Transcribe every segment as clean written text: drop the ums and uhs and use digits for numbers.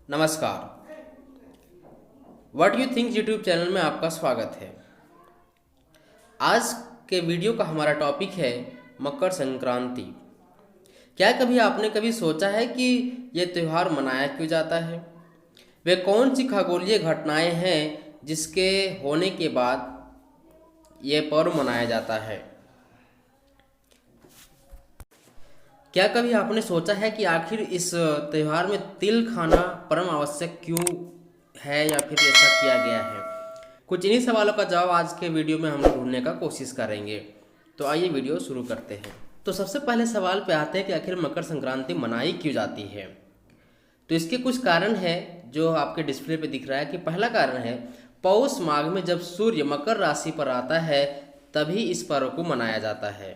नमस्कार। What you think YouTube channel में आपका स्वागत है। आज के वीडियो का हमारा टॉपिक है मकर संक्रांति। क्या कभी आपने सोचा है कि ये त्यौहार मनाया क्यों जाता है? वे कौन सी खगोलीय घटनाएं हैं जिसके होने के बाद ये पर्व मनाया जाता है? क्या कभी आपने सोचा है कि आखिर इस त्यौहार में तिल खाना परम आवश्यक क्यों है या फिर ऐसा किया गया है? कुछ इन्हीं सवालों का जवाब आज के वीडियो में हम लोग ढूंढने का कोशिश करेंगे। तो आइए वीडियो शुरू करते हैं। तो सबसे पहले सवाल पे आते हैं कि आखिर मकर संक्रांति मनाई क्यों जाती है। तो इसके कुछ कारण है जो आपके डिस्प्ले पे दिख रहा है कि पहला कारण है पौष माघ में जब सूर्य मकर राशि पर आता है तभी इस पर्व को मनाया जाता है।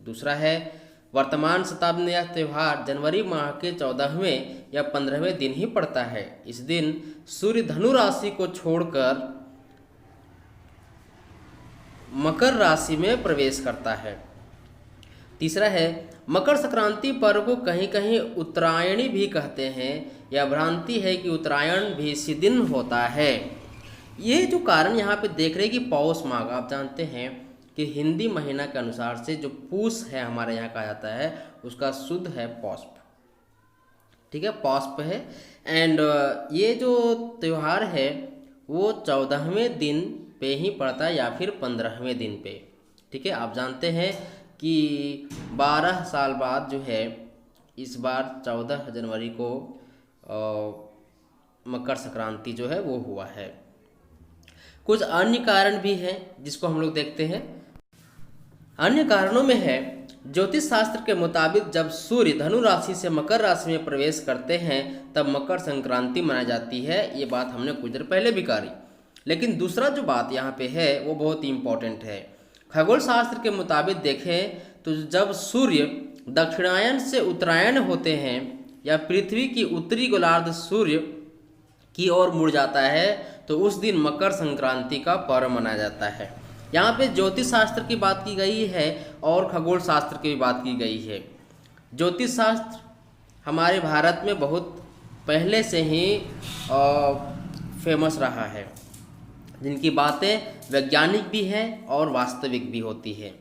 दूसरा है वर्तमान शताब्दी में यह त्यौहार जनवरी माह के 14वें या 15वें दिन ही पड़ता है। इस दिन सूर्य धनु राशि को छोड़कर मकर राशि में प्रवेश करता है। तीसरा है मकर संक्रांति पर्व को कहीं कहीं उत्तरायणी भी कहते हैं। यह भ्रांति है कि उत्तरायण भी इसी दिन होता है। ये जो कारण यहाँ पे देख रहे हैं कि पौष माघ, आप जानते हैं कि हिंदी महीना के अनुसार से जो पूस है हमारे यहाँ कहा जाता है उसका शुद्ध है पौष्प। ठीक है, पौष्प है। एंड ये जो त्यौहार है वो 14वें दिन पे ही पड़ता है या फिर 15वें दिन पे। ठीक है, आप जानते हैं कि 12 साल बाद जो है इस बार 14 जनवरी को मकर संक्रांति जो है वो हुआ है। कुछ अन्य कारण भी हैं जिसको हम लोग देखते हैं। अन्य कारणों में है ज्योतिष शास्त्र के मुताबिक जब सूर्य धनु राशि से मकर राशि में प्रवेश करते हैं तब मकर संक्रांति मनाई जाती है। ये बात हमने कुछ देर पहले भी करी। लेकिन दूसरा जो बात यहाँ पे है वो बहुत ही इम्पोर्टेंट है। खगोल शास्त्र के मुताबिक देखें तो जब सूर्य दक्षिणायन से उत्तरायण होते हैं या पृथ्वी की उत्तरी गोलार्ध सूर्य की ओर मुड़ जाता है तो उस दिन मकर संक्रांति का पर्व मनाया जाता है। यहाँ पे ज्योतिष शास्त्र की बात की गई है और खगोल शास्त्र की भी बात की गई है। ज्योतिष शास्त्र हमारे भारत में बहुत पहले से ही फेमस रहा है, जिनकी बातें वैज्ञानिक भी हैं और वास्तविक भी होती है।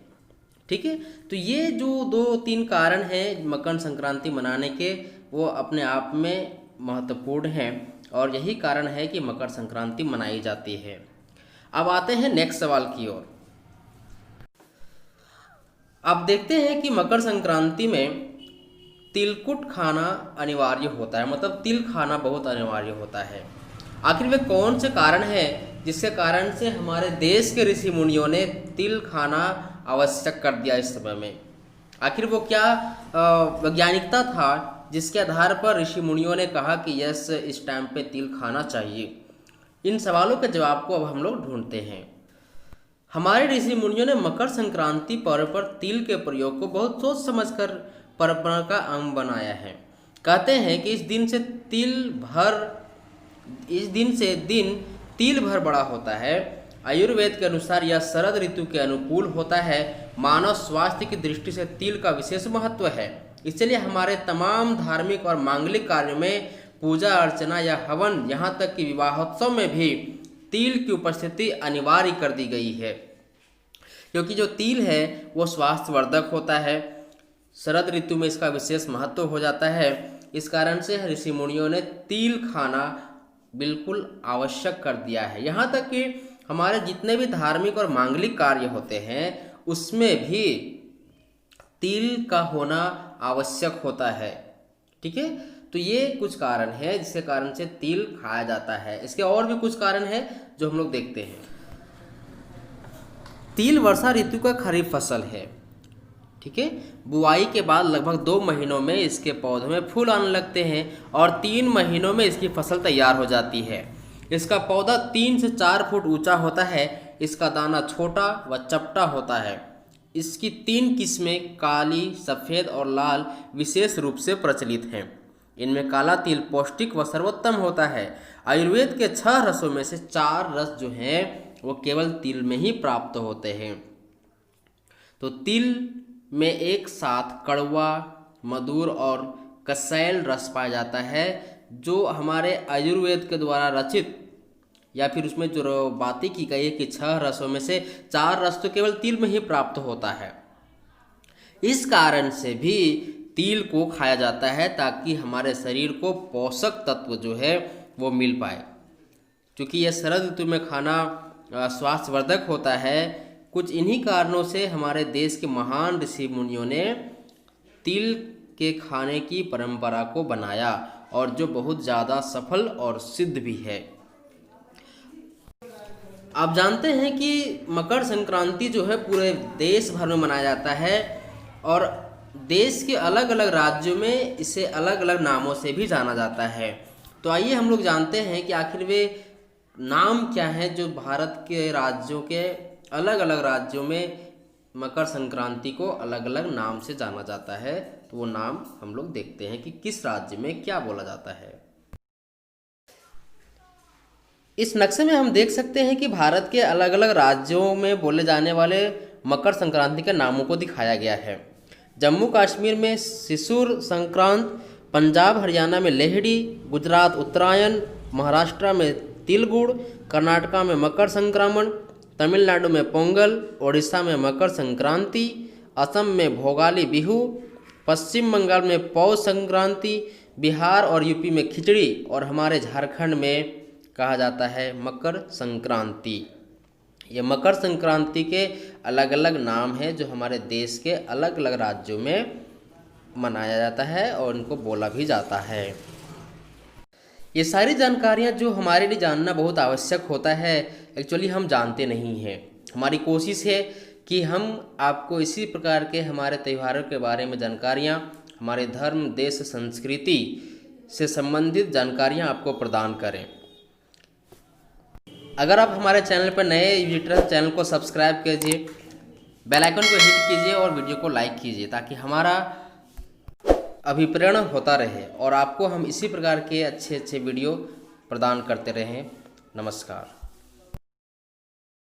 ठीक है, तो ये जो 2-3 कारण हैं मकर संक्रांति मनाने के वो अपने आप में महत्वपूर्ण हैं और यही कारण है कि मकर संक्रांति मनाई जाती है। अब आते हैं नेक्स्ट सवाल की ओर। अब देखते हैं कि मकर संक्रांति में तिलकुट खाना अनिवार्य होता है, मतलब तिल खाना बहुत अनिवार्य होता है। आखिर वे कौन से कारण हैं जिसके कारण से हमारे देश के ऋषि मुनियों ने तिल खाना आवश्यक कर दिया इस समय में? आखिर वो क्या वैज्ञानिकता था जिसके आधार पर ऋषि मुनियों ने कहा कि यस इस टाइम पे तिल खाना चाहिए? इन सवालों के जवाब को अब हम लोग ढूंढते हैं। हमारे ऋषि मुनियों ने मकर संक्रांति पर्व पर तिल के प्रयोग को बहुत सोच समझकर परंपरा का अंग बनाया है। कहते हैं कि इस दिन से दिन तिल भर बड़ा होता है। आयुर्वेद के अनुसार यह शरद ऋतु के अनुकूल होता है। मानव स्वास्थ्य की दृष्टि से तिल का विशेष महत्व है, इसलिए हमारे तमाम धार्मिक और मांगलिक कार्यों में पूजा अर्चना या हवन, यहाँ तक कि विवाहोत्सव में भी तिल की उपस्थिति अनिवार्य कर दी गई है, क्योंकि जो तिल है वो स्वास्थ्यवर्धक होता है। शरद ऋतु में इसका विशेष महत्व हो जाता है। इस कारण से ऋषि मुनियों ने तिल खाना बिल्कुल आवश्यक कर दिया है। यहाँ तक कि हमारे जितने भी धार्मिक और मांगलिक कार्य होते हैं उसमें भी तिल का होना आवश्यक होता है। ठीक है, तो ये कुछ कारण है जिसके कारण से तिल खाया जाता है। इसके और भी कुछ कारण है जो हम लोग देखते हैं। तिल वर्षा ऋतु का खरीफ फसल है। ठीक है, बुआई के बाद लगभग 2 महीनों में इसके पौधों में फूल आने लगते हैं और 3 महीनों में इसकी फसल तैयार हो जाती है। इसका पौधा 3 से 4 फुट ऊंचा होता है। इसका दाना छोटा व चपटा होता है। इसकी 3 किस्में काली, सफ़ेद और लाल विशेष रूप से प्रचलित हैं। इनमें काला तिल पौष्टिक व सर्वोत्तम होता है। आयुर्वेद के 6 रसों में से 4 रस जो हैं वो केवल तिल में ही प्राप्त होते हैं। तो तिल में एक साथ कड़वा, मधुर और कसैल रस पाया जाता है जो हमारे आयुर्वेद के द्वारा रचित या फिर उसमें जो बातें की गई है कि 6 रसों में से 4 रस तो केवल तिल में ही प्राप्त होता है। इस कारण से भी तिल को खाया जाता है ताकि हमारे शरीर को पोषक तत्व जो है वो मिल पाए। क्योंकि यह शरद ऋतु में खाना स्वास्थ्यवर्धक होता है। कुछ इन्हीं कारणों से हमारे देश के महान ऋषि मुनियों ने तिल के खाने की परंपरा को बनाया और जो बहुत ज़्यादा सफल और सिद्ध भी है। आप जानते हैं कि मकर संक्रांति जो है पूरे देश भर में मनाया जाता है और देश के अलग अलग राज्यों में इसे अलग अलग नामों से भी जाना जाता है। तो आइए हम लोग जानते हैं कि आखिर वे नाम क्या है जो भारत के राज्यों के अलग अलग राज्यों में मकर संक्रांति को अलग अलग नाम से जाना जाता है। तो वो नाम हम लोग देखते हैं कि किस राज्य में क्या बोला जाता है। इस नक्शे में हम देख सकते हैं कि भारत के अलग अलग राज्यों में बोले जाने वाले मकर संक्रांति के नामों को दिखाया गया है। जम्मू कश्मीर में सिसुर संक्रांत, पंजाब हरियाणा में लेहड़ी, गुजरात उत्तरायण, महाराष्ट्र में तिलगुड़, कर्नाटका में मकर संक्रामण, तमिलनाडु में पोंगल, ओडिशा में मकर संक्रांति, असम में भोगाली बिहू, पश्चिम बंगाल में पौष संक्रांति, बिहार और यूपी में खिचड़ी और हमारे झारखंड में कहा जाता है मकर संक्रांति। ये मकर संक्रांति के अलग अलग नाम हैं जो हमारे देश के अलग अलग राज्यों में मनाया जाता है और इनको बोला भी जाता है। ये सारी जानकारियाँ जो हमारे लिए जानना बहुत आवश्यक होता है, एक्चुअली हम जानते नहीं हैं। हमारी कोशिश है कि हम आपको इसी प्रकार के हमारे त्योहारों के बारे में जानकारियाँ, हमारे धर्म, देश, संस्कृति से संबंधित जानकारियाँ आपको प्रदान करें। अगर आप हमारे चैनल पर नए विजिटर, चैनल को सब्सक्राइब कीजिए, बेल आइकन को हिट कीजिए और वीडियो को लाइक कीजिए ताकि हमारा अभिप्रेरण होता रहे और आपको हम इसी प्रकार के अच्छे अच्छे वीडियो प्रदान करते रहें। नमस्कार।